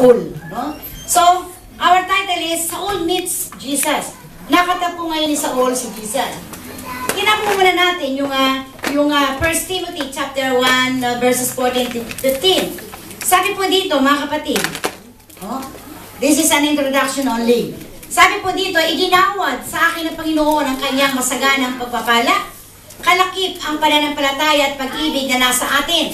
Saul. No? So, our title is Saul Meets Jesus. Nakatapo ngayon ni Saul si Jesus. Tingnan po muna natin yung 1 Timothy chapter 1 verses 14 to 15. Sabi po dito, mga kapatid, this is an introduction only. Sabi po dito, iginawad sa akin ng Panginoon ang kanyang masaganang pagpapala. Kalakip ang pananampalataya at pag-ibig na nasa atin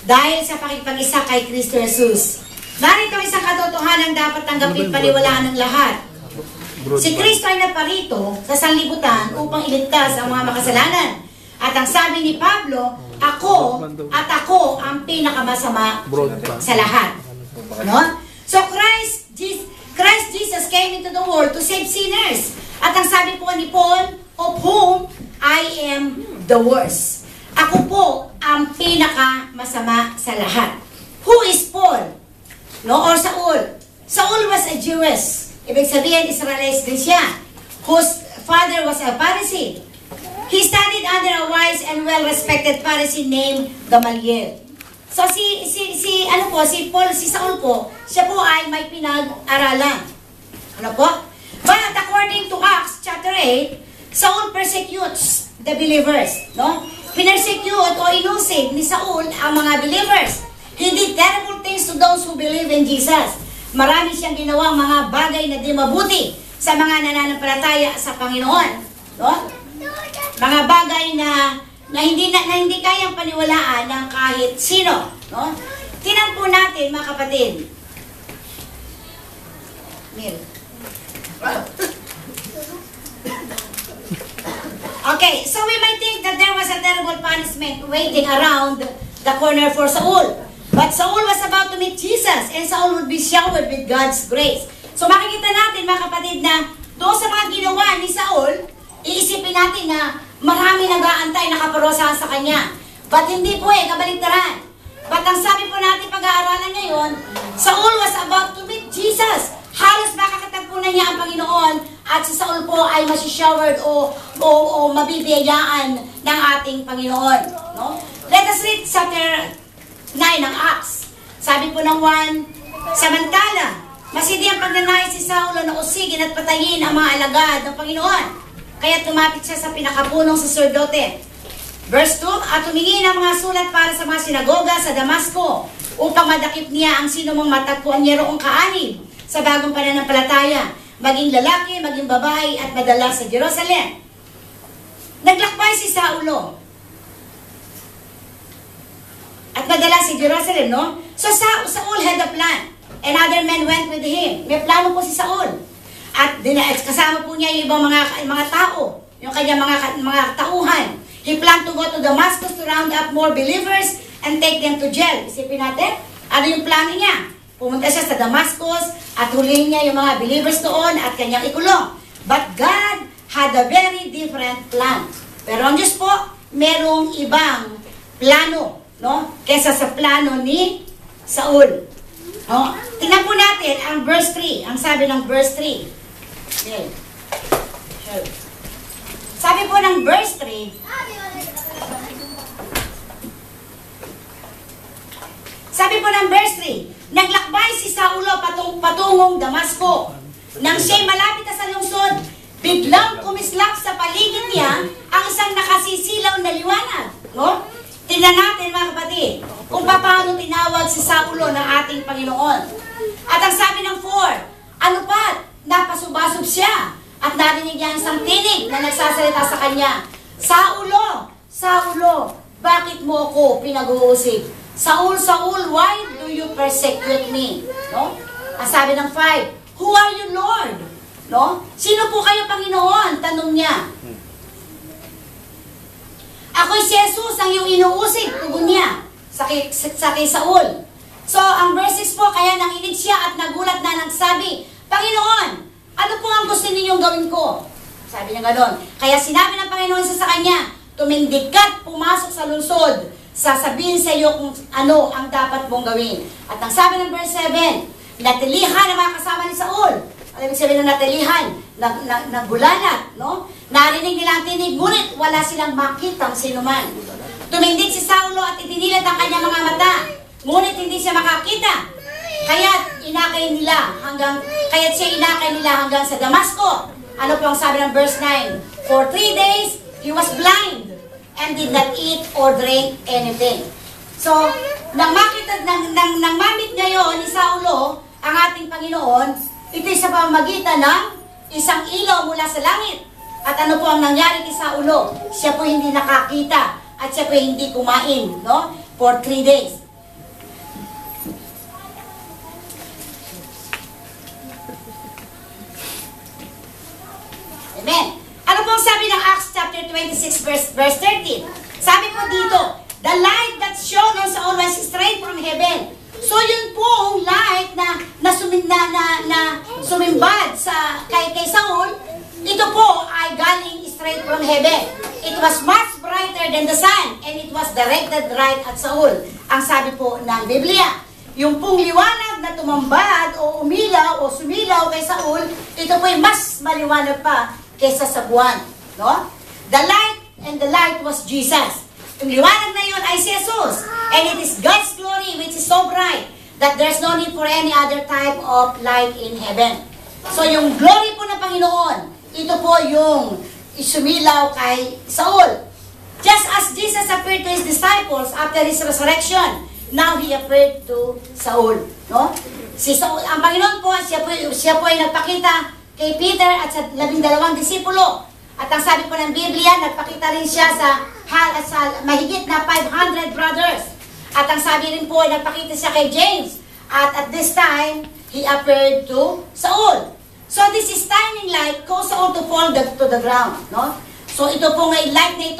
dahil sa pakikipag-isa kay Kristo Jesus. Narito isang katotohanan dapat tanggapin paniwalaan ng lahat. Si Kristo ay naparito sa sanlibutan upang iligtas ang mga makasalanan. At ang sabi ni Pablo, ako ang pinakamasama sa lahat. No? So Christ Jesus came into the world to save sinners. At ang sabi po ni Paul, of whom I am the worst. Ako po ang pinakamasama sa lahat. Who is Paul? No? Or Saul? Saul was a Jewish. Ibig sabihin, Israelite din siya, whose father was a Pharisee. He studied under a wise and well-respected Pharisee named Gamaliel. So si Saul po, siya po ay may pinag-aralan. Ano po? But according to Acts chapter 8, Saul persecutes the believers. No? Pinersecute o inusig ni Saul ang mga believers. He did terrible things to those who believe in Jesus. Marami siyang ginawang mga bagay na di mabuti sa mga nananampalataya sa Panginoon. No? Mga bagay na hindi kayang paniwalaan ng kahit sino. No? Tingnan po natin, mga kapatid. Okay, so we might think that there was a terrible punishment waiting around the corner for Saul. But Saul was about to meet Jesus and Saul would be showered with God's grace. So makikita natin, mga kapatid, na doon sa mga ginawa ni Saul, iisipin natin na marami nag-aantay na kaparusahan sa kanya. But hindi po kabaligtaran. But ang sabi po natin pag-aaralan ngayon, Saul was about to meet Jesus. Halos makakatagpo na niya ang Panginoon at si Saul po ay masishowered o mabibiyayaan ng ating Panginoon. No? Let us read chapter 9 ng Acts. Sabi po ng 1, samantala, masidi ang pagnanais si Saulo na usigin at patayin ang mga alagad ng Panginoon. Kaya tumapit siya sa pinakapunong saserdote. Verse 2, at tumingin ang mga sulat para sa mga sinagoga sa Damasco upang madakip niya ang sino mang matagpuan niya roong kaanib sa bagong pananampalataya, maging lalaki, maging babae at madala sa Jerusalem. Naglakbay si Saulo at madala si Jerusalem, no? So Saul had a plan and other men went with him. May plano po si Saul. At kasama po niya yung ibang mga tao, yung kanyang mga tauhan. He planned to go to Damascus to round up more believers and take them to jail. Isipin natin, ano yung plano niya? Pumunta siya sa Damascus at hulihin niya yung mga believers doon at kanyang ikulong. But God had a very different plan. Pero ang Diyos po, merong ibang plano, no? Kesa sa plano ni Saul. No? Tingnan po natin ang verse 3. Ang sabi ng verse 3. Okay. Sure. Sabi po ng verse 3, naglakbay si Saulo patungong Damasco. Nang siya'y malapit na sa lungsod, biglang kumislap sa paligid niya ang isang nakasisilaw na liwanag. No? Tingnan natin, mga kapatid, kung paano tinawag si Saulo ng ating Panginoon. At ang sabi ng 4, ano pa, napasubasub siya at narinig niya ang isang tinig na nagsasalita sa kanya, Saulo, Saulo, bakit mo ako pinag-uusig? Saul, Saul, why do you persecute me? No? Ang sabi ng 5, who are you, Lord? No? Sino po kayo, Panginoon? Tanong niya. Ako'y si Jesus ang iyong inuusig, tugon niya sa kay Saul. So, ang verses po, kaya nanginig siya at nagulat na nagsabi, Panginoon, ano po ang gusto ninyong gawin ko? Sabi niya gano'n. Kaya sinabi ng Panginoon sa kanya, tumindig ka't pumasok sa lungsod, sasabihin sa iyo kung ano ang dapat mong gawin. At ang sabi ng verse 7, natilihan ang mga kasama ni Saul. Ano ibig sabihin ng natilihan? Nagulanat, no? Narinig nila ang tinig, ngunit wala silang makitang sinuman. Tumindig si Saulo at itinilat ang kanyang mga mata, ngunit hindi siya makakita. Kaya't siya inakay nila hanggang sa Damasco. Ano po ang sabi ng verse 9? For 3 days, he was blind and did not eat or drink anything. So, nang mamit ngayon ni Saulo, ang ating Panginoon, ito sa pamamagitan ng isang ilaw mula sa langit. At ano po ang nangyari kay Saulo? Siya po hindi nakakita at siya po hindi kumain, no? For 3 days. Amen. Ano po ang sabi ng Acts chapter 26 verse 13? Sabi po dito, the light that shone on Saul was straight from heaven. So yun pong light na sumimbad kay Saul, ito po ay galing straight from heaven. It was much brighter than the sun and it was directed right at Saul. Ang sabi po ng Biblia. Yung pong liwanag na tumambad o umilaw o sumilaw kay Saul, ito po ay mas maliwanag pa kaysa sa buwan. No? The light and the light was Jesus. Yung liwanag na yun ay si Jesus. And it is God's glory which is so bright that there's no need for any other type of light in heaven. So yung glory po ng Panginoon, ito po yung isumilaw kay Saul. Just as Jesus appeared to his disciples after his resurrection, now he appeared to Saul. No? Si Saul, ang Panginoon po, siya po ay nagpakita kay Peter at sa 12 disipulo. At ang sabi po ng Biblia, nagpakita rin siya sa mahigit na 500 brothers. At ang sabi rin po, nagpakita siya kay James. At at this time, he appeared to Saul. So this is shining light caused Saul to fall to the ground. No? So ito po ngay light na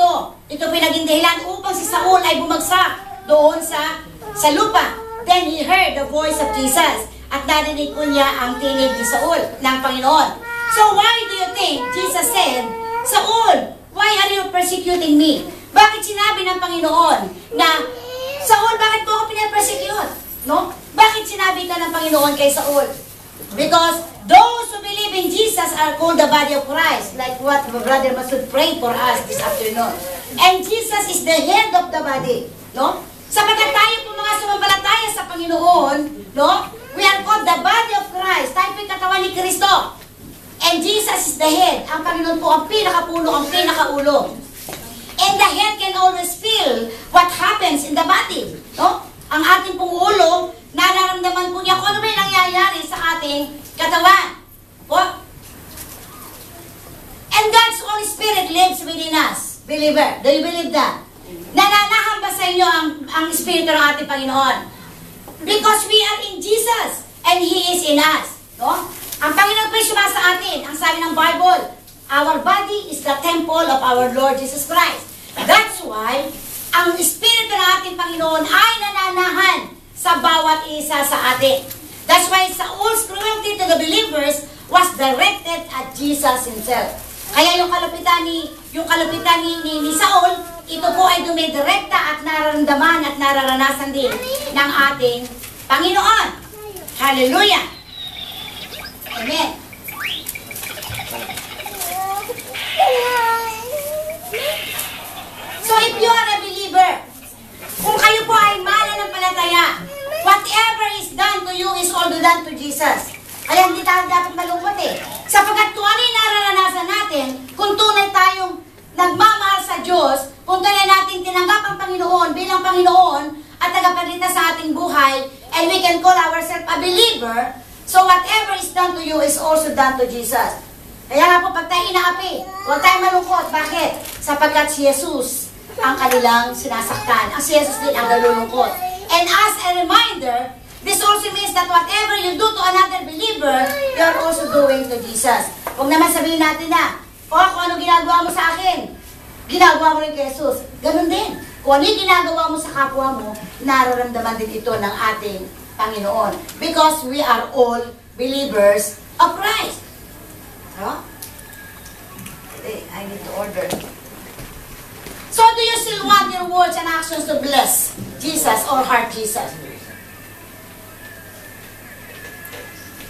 ito po naging dahilan upang si Saul ay bumagsak doon sa lupa. Then he heard the voice of Jesus. At narinig po niya ang tinig ni Saul ng Panginoon. So why do you think Jesus said, Saul, why are you persecuting me? Bakit sinabi ng Panginoon na, Saul, bakit mo ako pinapersecute? No? Bakit sinabi ka ng Panginoon kay Saul? Because those who believe in Jesus are called the body of Christ, like what Brother Masud prayed for us this afternoon. And Jesus is the head of the body. No? Sapagkat tayo po mga sumampalataya sa Panginoon, no? We are called the body of Christ. Tayo po yung katawan ni Kristo. And Jesus is the head. Ang Panginoon po ang pinakapuno, ang pinakaulo. And the head can always feel what happens in the body. No? Ang ating pong ulo, nararamdaman po niya kung ano ba yung nangyayari sa ating katawan. Po? And God's Holy Spirit lives within us. Believer, do you believe that? Nananahan ba sa inyo ang Espiritu ng ating Panginoon? Because we are in Jesus and He is in us. No? Ang Panginoon po suma sa atin. Ang sabi ng Bible, our body is the temple of our Lord Jesus Christ. That's why, ang Espiritu ng ating Panginoon ay nananahan sa bawat isa sa atin. That's why Saul's cruelty to the believers was directed at Jesus Himself. Kaya yung kalupitan ni Saul, ito po ay dumidirekta at nararamdaman at nararanasan din ng ating Panginoon. Hallelujah! Amen. So if you are a believer, kung kayo po ay mananampalataya, whatever is done to you is all done to Jesus. Kaya hindi tayo dapat malungkot Sapagkat kung ano yung nararanasan natin, kung tunay tayong nagmamahal sa Diyos, kung tunay natin tinanggap ang Panginoon bilang Panginoon at tagapagligtas sa ating buhay, and we can call ourselves a believer, so whatever is done to you is also done to Jesus. Kaya nga po, pag tayo inaapi, huwag tayo malungkot. Bakit? Sapagkat si Jesus ang kanilang sinasaktan. Ang si Jesus din ang nalulungkot. And as a reminder, this also means that whatever you do to another believer, you are also doing to Jesus. Huwag naman sabihin natin na, kung ano ginagawa mo sa akin, ginagawa mo rin kay Jesus. Ganun din. Kung ano yung ginagawa mo sa kapwa mo, nararamdaman din ito ng ating Panginoon. Because we are all believers of Christ. Huh? I need to order. So do you still want your words and actions to bless Jesus or hurt Jesus?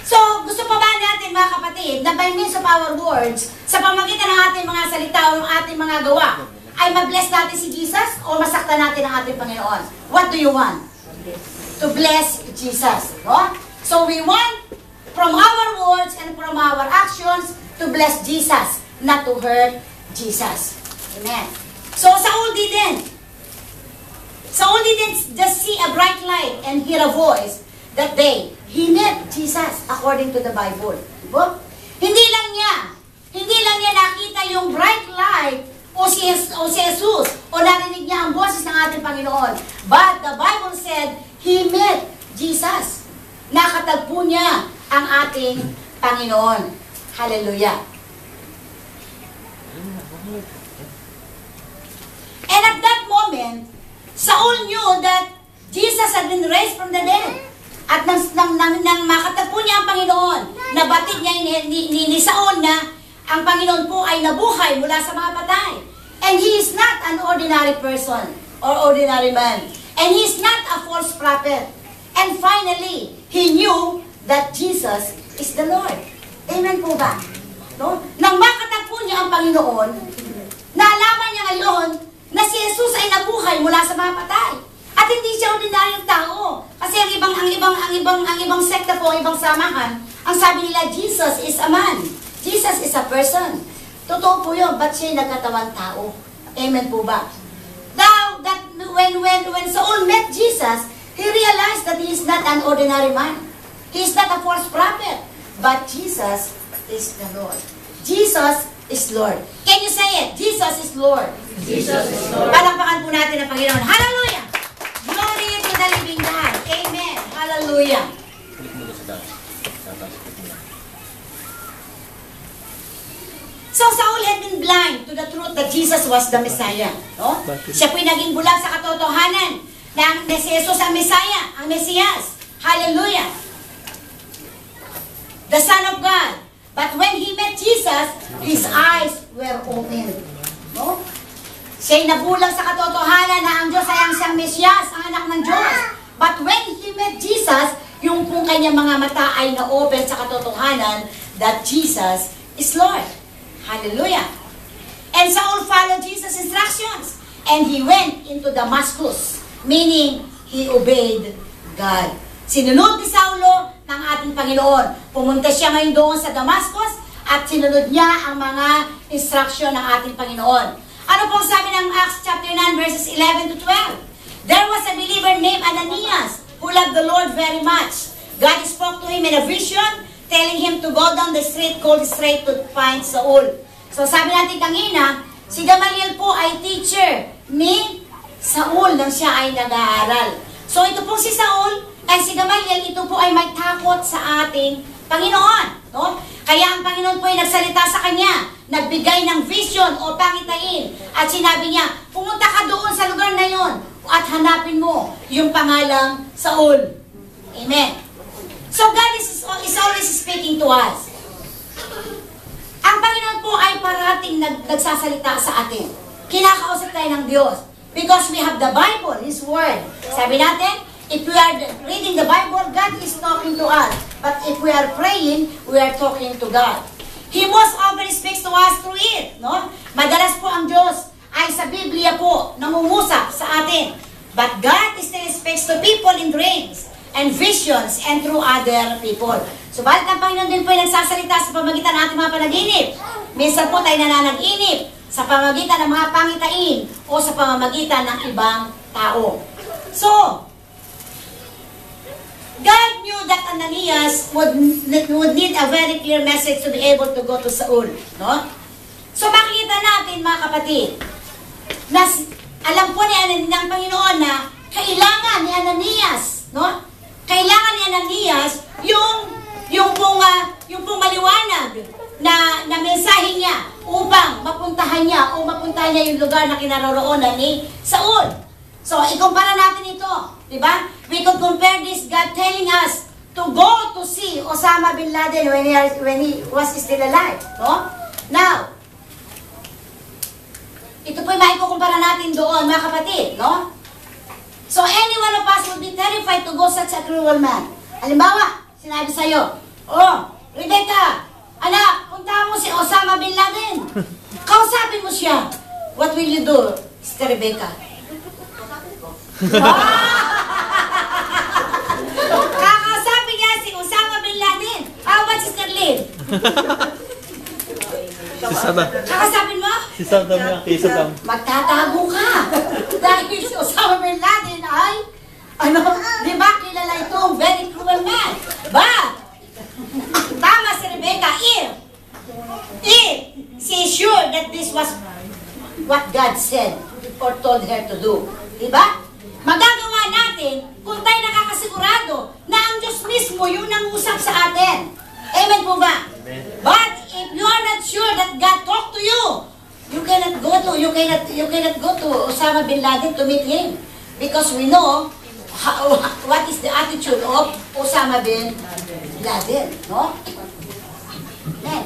So, gusto pa ba natin mga kapatid na by means of our words, sa pamagitan ng ating mga salita o ng ating mga gawa, ay mag-bless natin si Jesus o masaktan natin ang ating Panginoon? What do you want? To bless Jesus. No? So we want from our words and from our actions to bless Jesus, not to hurt Jesus. Amen. So Saul didn't. Saul didn't just see a bright light and hear a voice that day. He met Jesus according to the Bible. Diba? Hindi lang niya nakita yung bright light o si Jesus o narinig niya ang boses ng ating Panginoon. But the Bible said, he met Jesus. Nakatagpo niya ang ating Panginoon. Hallelujah. And at that moment, Saul knew that Jesus had been raised from the dead. At nang makatagpo niya ang Panginoon, nabatid niya ni Saul na ang Panginoon po ay nabuhay mula sa mga patay. And he is not an ordinary person or ordinary man. And he is not a false prophet. And finally, he knew that Jesus is the Lord. Amen po ba? No? Nang makatagpo niya ang Panginoon, naalaman niya ngayon na si Jesus ay nabuhay mula sa mga patay. At hindi siya ordinaryong tao. Kasi ang ibang sekta po, ibang samahan, ang sabi nila, Jesus is a man. Jesus is a person. Totoo po yun, ba't siya nagkatawang tao? Amen po ba? Now, that when Saul met Jesus, he realized that he is not an ordinary man. He is not a false prophet. But Jesus is the Lord. Jesus is Lord. Can you say it? Jesus is Lord. Jesus is Lord. Palakpakan po natin ang Panginoon. Hallelujah! Glory to the living God. Amen. Hallelujah. So Saul had been blind to the truth that Jesus was the Messiah. No? Siya po'y naging bulag sa katotohanan na si Jesus ang Messiah, ang Mesiyas. Hallelujah. The Son of God. But when he met Jesus, his eyes were opened. No? Siya'y nabulang sa katotohanan na ang Diyos ay ang siyang Mesiyas, ang anak ng Diyos. But when he met Jesus, yung kung kanyang mga mata ay na-open sa katotohanan that Jesus is Lord. Hallelujah. And Saul followed Jesus' instructions. And he went into Damascus. Meaning, he obeyed God. Sinunod ni Saulo ng ating Panginoon. Pumunta siya ngayon doon sa Damascus at sinunod niya ang mga instruction ng ating Panginoon. Ano pong sabi ng Acts chapter 9 verses 11 to 12? There was a believer named Ananias who loved the Lord very much. God spoke to him in a vision, telling him to go down the street called Straight to find Saul. So sabi natin kanina, si Gamaliel po ay teacher ni Saul nang siya ay nag-aaral. So ito po si Saul, ay si Gamaliel, ito po ay may takot sa ating Panginoon. No? Kaya ang Panginoon po ay nagsalita sa kanya, nagbigay ng vision o pangitain. At sinabi niya, pumunta ka doon sa lugar na yon at hanapin mo yung pangalang Saul. Amen. So God is always speaking to us. Ang Panginoon po ay parating nagsasalita sa atin. Kinakausap tayo ng Diyos. Because we have the Bible, His Word. Sabi natin, if we are reading the Bible, God is talking to us. But if we are praying, we are talking to God. He most often speaks to us through it. No? Madalas po ang Diyos ay sa Biblia po nangungusap sa atin. But God still speaks to people in dreams and visions and through other people. Subalit ang Panginoon din po ay nagsasalita sa pamagitan ng ating mga panaginip. Minsan po tayo nananaginip sa pamamagitan ng mga pangitain o sa pamamagitan ng ibang tao. So, God knew that Ananias would need a very clear message to be able to go to Saul. No? So, makikita natin mga kapatid, na alam po ng Panginoon na kailangan ni Ananias, no? Kailangan ni Ananias yung pong maliwanag na mensahe niya upang mapuntahan niya yung lugar na kinaroroonan ni Saul. So, ikumpara natin ito, di ba? We could compare this, God telling us to go to see Osama bin Laden when he was still alive, no? Now, ito po'y maikukumpara natin doon, mga kapatid, no? So, any one of us would be terrified to go such a cruel man. Halimbawa, sinabi sa'yo, oh, Rebecca, anak, punta mo si Osama bin Laden. Kausapin mo siya. What will you do, Sister Rebecca? Kakausapin niya si Si Saddam. Kakasapin mo? Si Saddam yan, kay Saddam. Magtatago ka. Dahil si Osama Bin Laden ay, di ba kilala itong very cruel man. But, tama si Rebecca, if she is sure that this was what God said or told her to do. Di ba? Magagawa natin kung tayo nakakasigurado na ang Diyos mismo yung nangusap sa atin. Amen po ba? But if you are not sure that God talked to you, you cannot go to Osama Bin Laden to meet him, because we know what is the attitude of Osama Bin Laden, no? Amen.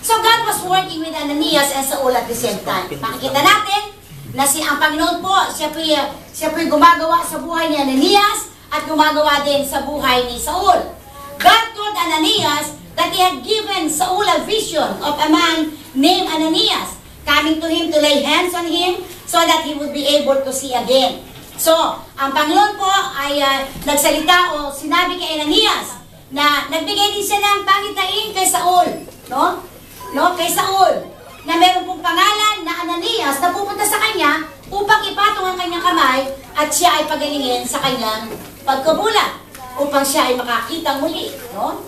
So God was working with Ananias and Saul at the same time. Makikita natin na ang Panginoon po, siya po'y gumagawa sa buhay ni Ananias at gumagawa din sa buhay ni Saul. God told Ananias that he had given Saul a vision of a man named Ananias, coming to him to lay hands on him so that he would be able to see again. So, ang Panginoon po ay nagsalita o sinabi kay Ananias na nagbigay din siya ng pangitain kay Saul, no? Kay Saul, na meron pong pangalan na Ananias na pupunta sa kanya upang ipatong ang kanyang kamay at siya ay pagalingin sa kanyang pagkabulag upang siya ay makakita muli, no?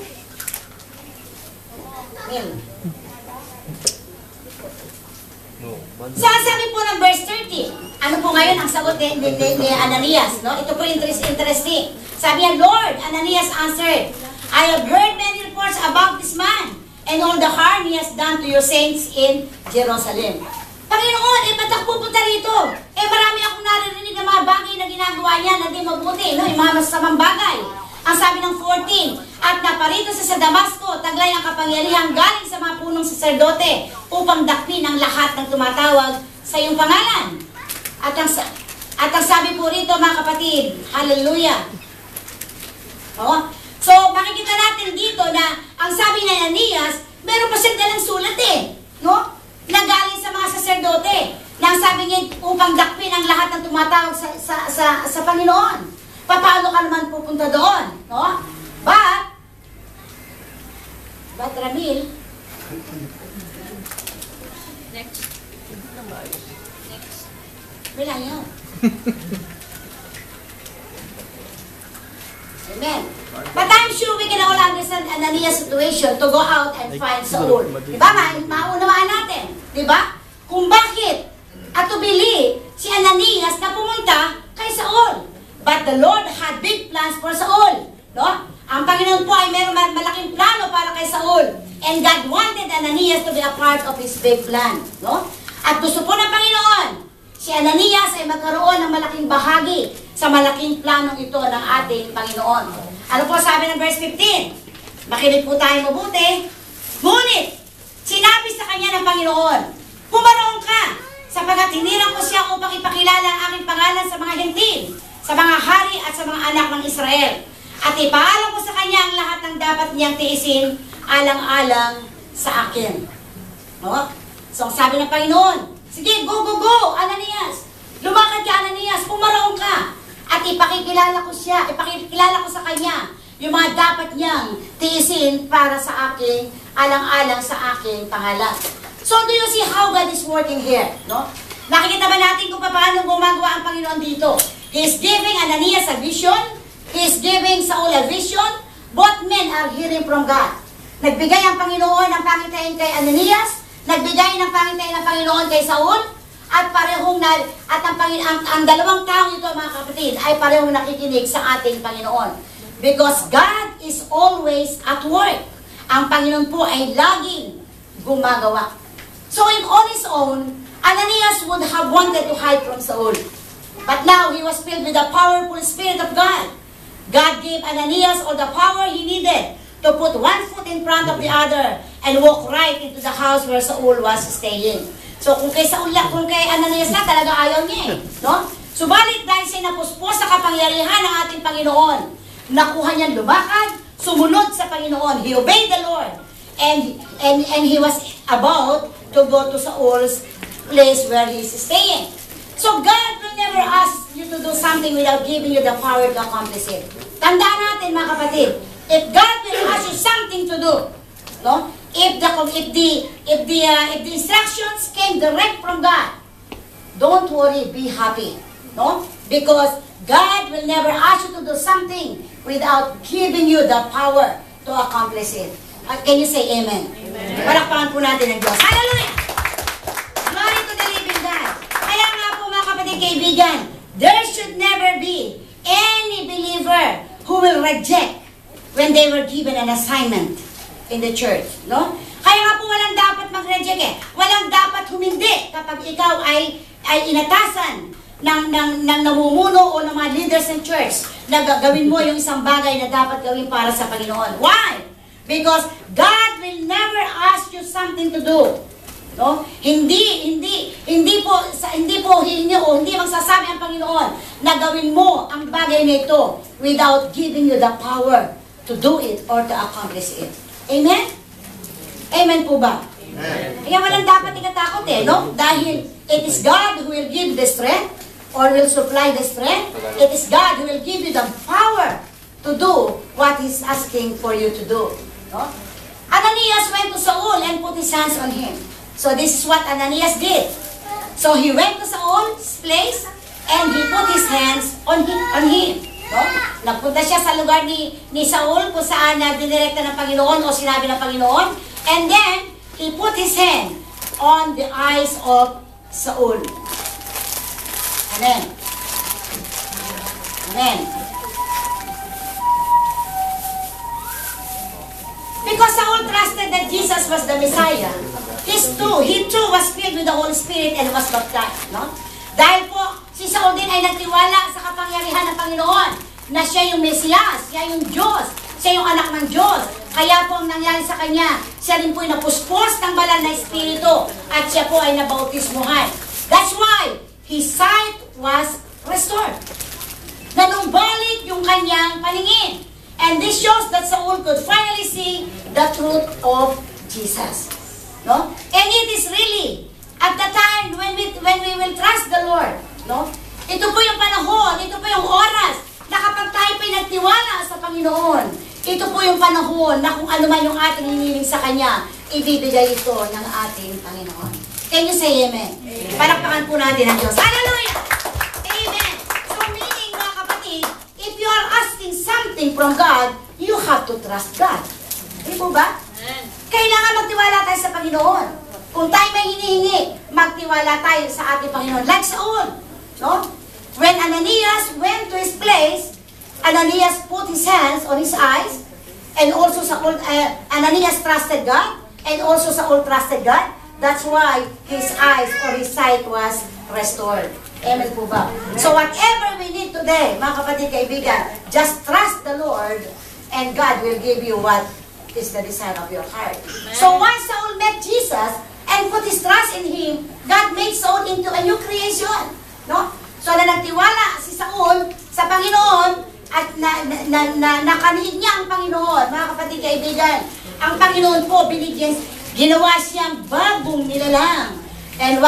So, sabi po ng verse 30, ano po ngayon ang sagot ni Ananias, no? Ito po interesting. Sabi niya, Lord, Ananias answered, I have heard many reports about this man and all the harm he has done to your saints in Jerusalem. Panginoon, ba't ako pupunta rito? Marami akong naririnig ng mga bagay na ginagawa niya na di mabuti, no? Yung mga masasamang bagay. Ang sabi ng 14, at naparito sa Damasco, taglay ang kapangyarihan galing sa mga punong saserdote upang dakpin ang lahat ng tumatawag sa iyong pangalan. At ang sabi po rito, mga kapatid, hallelujah. So, makikita natin dito na ang sabi ni Ananias, meron pa siyang dalang sulat no? Nagaling sa mga saserdote. Na ang sabi niya, upang dakpin ang lahat ng tumatawag sa Panginoon. Paano ka naman pupunta doon? No? But Ramil, next. Wala yun. Amen. But I'm sure we can all understand Ananias' situation to go out and find Saul. Diba? Maunawaan natin. Diba? Kung bakit atubili si Ananias na pumunta kay Saul. But the Lord had big plans for Saul. No? Ang Panginoon po ay mayroong malaking plano para kay Saul. And God wanted Ananias to be a part of His big plan. No? At gusto po ng Panginoon, si Ananias ay magkaroon ng malaking bahagi sa malaking planong ito ng ating Panginoon. Ano po sabi ng verse 15? Makinig po tayo mabuti. Ngunit, sinabi sa kanya ng Panginoon, pumaroon ka, sapagkat hiniram ko siya upang ipakilala ang aking pangalan sa mga hentil, sa mga hari at sa mga anak ng Israel. At ipaalam ko sa kanya ang lahat ng dapat niyang tiisin alang-alang sa akin. No? So, sabi ng Panginoon, sige, go, Ananias. Lumakad ka, Ananias, pumaroon ka. At ipakikilala ko siya, ipakikilala ko sa kanya yung mga dapat niyang tiisin para sa aking, alang-alang sa aking pangalan. So, do you see how God is working here? No? Nakikita ba natin kung paano gumagawa ang Panginoon dito? He is giving Ananias a vision. He is giving Saul a vision. Both men are hearing from God. Nagbigay ang Panginoon ng pangitain kay Ananias. Nagbigay ng pangitain ng Panginoon kay Saul. At parehong ang dalawang taong ito, mga kapatid, ay parehong nakikinig sa ating Panginoon. Because God is always at work. Ang Panginoon po ay laging gumagawa. So on his own, Ananias would have wanted to hide from Saul. But now he was filled with the powerful Spirit of God. God gave Ananias all the power he needed to put one foot in front of the other and walk right into the house where Saul was staying. So kung kay Ananias na talaga ayaw niya no? Subalit dahil siya napuspos sa kapangyarihan ng ating Panginoon, nakuha niya lumakad, sumunod sa Panginoon. He obeyed the Lord. And he was about to go to Saul's place where he is staying. So God will never ask you to do something without giving you the power to accomplish it. Tandaan natin, mga kapatid, If God will ask you something to do, no? If the instructions came direct from God, don't worry, be happy, no? Because God will never ask you to do something without giving you the power to accomplish it. Can you say amen? Amen. Palakpakan po natin ang Diyos. Hallelujah! Glory to the living God. Kaya nga po mga kapatid kaibigan, there should never be any believer who will reject when they were given an assignment in the church, no? Kaya nga po walang dapat mag-reject eh. Walang dapat humindi kapag ikaw ay inatasan ng namumuno o ng mga leaders ng church na gagawin mo yung isang bagay na dapat gawin para sa Panginoon. Why? Because God will never ask you something to do. No? Hindi magsasabi ang Panginoon na gawin mo ang bagay na ito without giving you the power to do it or to accomplish it. Amen? Amen po ba? Amen. Kaya walang dapat ikatakot eh, no? Dahil it is God who will give the strength or will supply the strength. It is God who will give you the power to do what He's asking for you to do. No? Ananias went to Saul and put his hands on him. So this is what Ananias did. So he went to Saul's place and he put his hands on him. No? Nagpunta siya sa lugar ni Saul kung saan na dinirekta ng Panginoon o sinabi ng Panginoon. And then, he put his hand on the eyes of Saul. Amen. Amen. Because Saul trusted that Jesus was the Messiah, he too was filled with the Holy Spirit and was baptized. No? Dahil po, si Saul din ay nagtiwala sa kapangyarihan ng Panginoon na siya yung Mesiyas, siya yung Diyos, siya yung anak ng Diyos. Kaya po ang nangyari sa kanya, siya rin po ay napuspos ng banal na Espiritu at siya po ay nabautismuhan. That's why his sight was restored. Nanumbalik yung kanyang paningin. And this shows that Saul could finally see the truth of Jesus. No? And it is really at the time when we will trust the Lord. No? Ito po yung panahon, ito po yung oras na kapag tayo po nagtiwala sa Panginoon, ito po yung panahon na kung ano man yung ating hinihiling sa Kanya, ibibigay ito ng ating Panginoon. Can you say amen? Amen. Palakpakan po natin ang Diyos. Hallelujah! Amen! So meaning mga kapatid, if you are asking something from God, you have to trust God. Di po ba? Amen. Kailangan magtiwala tayo sa Panginoon. Kung tayo may hinihingi, magtiwala tayo sa ating Panginoon. Like Saul. No? When Ananias went to his place, Ananias put his hands on his eyes, and also Saul, Ananias trusted God, and also Saul trusted God. That's why his eyes or his sight was restored. Amen po ba? So whatever we need today, mga kapatid kaibigan, just trust the Lord, and God will give you what is the desire of your heart. Amen. So once Saul met Jesus and put his trust in Him, God made Saul into a new creation. No? So na nagtiwala si Saul sa Panginoon at nakaniig niya ang Panginoon, mga kapatid kaibigan. Ang Panginoon po, ginawa siyang bagong nilalang. And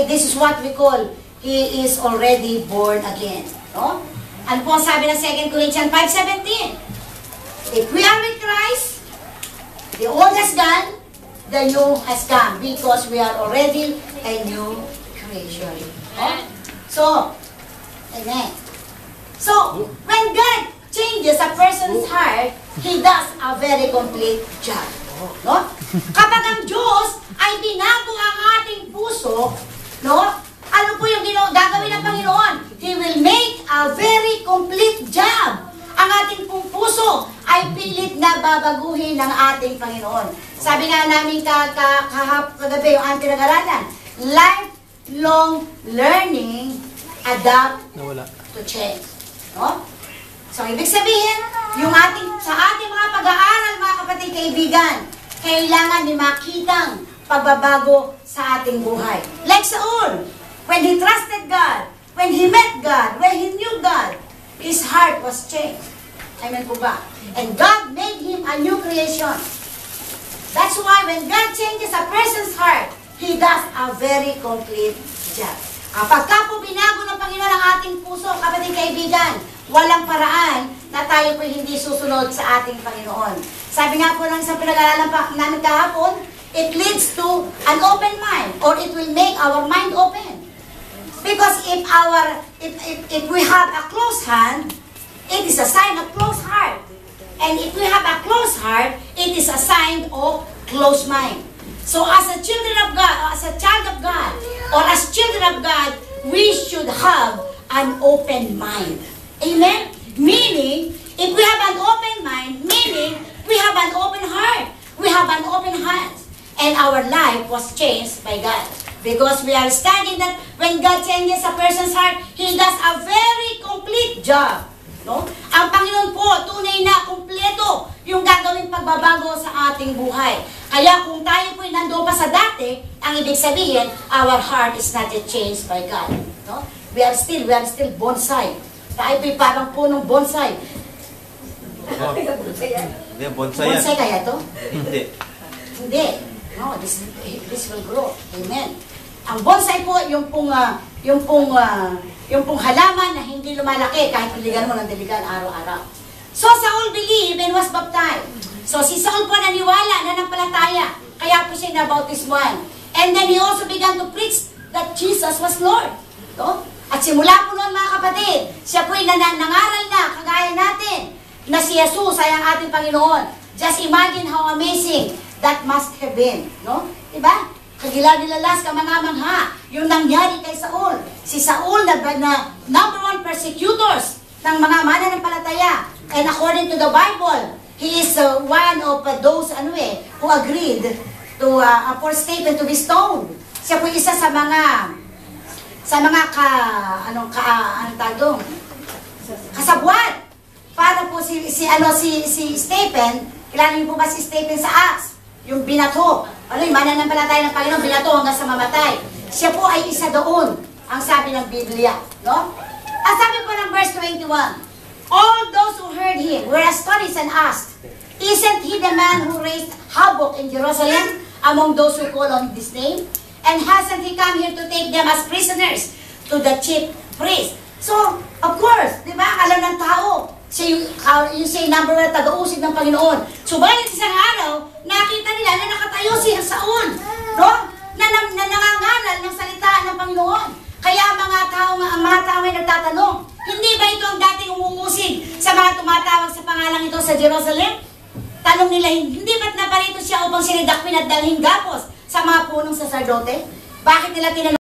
this is what we call, he is already born again. No? Ano po ang sabi ng 2 Corinthians 5:17? If we are with Christ, the old has gone, the new has come, because we are already a new creation. No? So, amen. So, when God changes a person's heart, He does a very complete job. No? Kapag ang Diyos ay binago ang ating puso, no? Ano po yung gagawin ng Panginoon? He will make a very complete job. Ang ating pong puso ay pilit na babaguhin ng ating Panginoon. Sabi nga namin kagabi yung ating pinag-aralan, lifelong learning, adapt to change. No? So, ibig sabihin, sa ating mga pag-aaral, mga kapatid kaibigan, kailangan ni makitang pagbabago sa ating buhay. Like Saul, when he trusted God, when he met God, when he knew God, his heart was changed. Amen po ba? And God made him a new creation. That's why when God changes a person's heart, He does a very complete job. Kapag po binago ng Panginoon ang ating puso, kapatid kaibigan, walang paraan na tayo po hindi susunod sa ating Panginoon. Sabi nga po ng sa pinag-aaralan pa namin kahapon, it leads to an open mind, or it will make our mind open. Because if we have a closed hand, it is a sign of closed heart. And if we have a closed heart, it is a sign of closed mind. So as a children of God, or as a child of God, or as children of God, we should have an open mind. Amen? Meaning, if we have an open mind, meaning we have an open heart, we have an open hand, and our life was changed by God. Because we are studying that when God changes a person's heart, He does a very complete job. No? Ang Panginoon po, tunay na, kumpleto yung gagawing pagbabago sa ating buhay. Kaya kung tayo po'y nandoon pa sa dati, ang ibig sabihin, our heart is not yet changed by God. No? We are still bonsai. Tayo po'y parang punong bonsai. Hindi, bonsai yan. Bonsai kaya to? Hindi. Hindi. No, this will grow. Amen. Ang bonsai po, yung pong halaman na hindi lumalaki kahit diligan mo ng diligan araw-araw. So Saul believed and was baptized. So si Saul po naniwala, nanampalataya. Kaya po siya nabautismuhan. And then he also began to preach that Jesus was Lord. No? At simula po noon mga kapatid, siya po'y nangaral na, kagaya natin, na si Jesus ay ang ating Panginoon. Just imagine how amazing that must have been. No? Diba? Kagila-nilalas ka mga mangha, yung nangyari kay Saul. Si Saul na number one persecutors ng mga mananampalataya. And according to the Bible, he is one of those who agreed to for Stephen to be stoned. Siya po isa sa mga kasabwat. Para po si Stephen, kilala niyo po ba si Stephen sa Acts? Yung binato. Yung mananampalataya ng Panginoon, binato hanggang sa mamatay. Siya po ay isa doon, ang sabi ng Biblia. No? At sabi po ng verse 21, all those who heard him were astonished and asked, isn't he the man who raised havoc in Jerusalem among those who call on his name? And hasn't he come here to take them as prisoners to the chief priest? So, of course, di ba, alam ng tao, siya yung number one taga-usig ng Panginoon. Subalit isang araw, nakita nila na nakatayo si Saul, no? Na nangangaral ng salita ng Panginoon. Kaya ang mga tao ay nagtatanong, hindi ba ito ang dating umuusig sa mga tumatawag sa pangalang ito sa Jerusalem? Tanong nila, hindi ba't naparito siya upang sinidakpin at dalhin gapos sa mga punong saserdote? Bakit nila tinanong?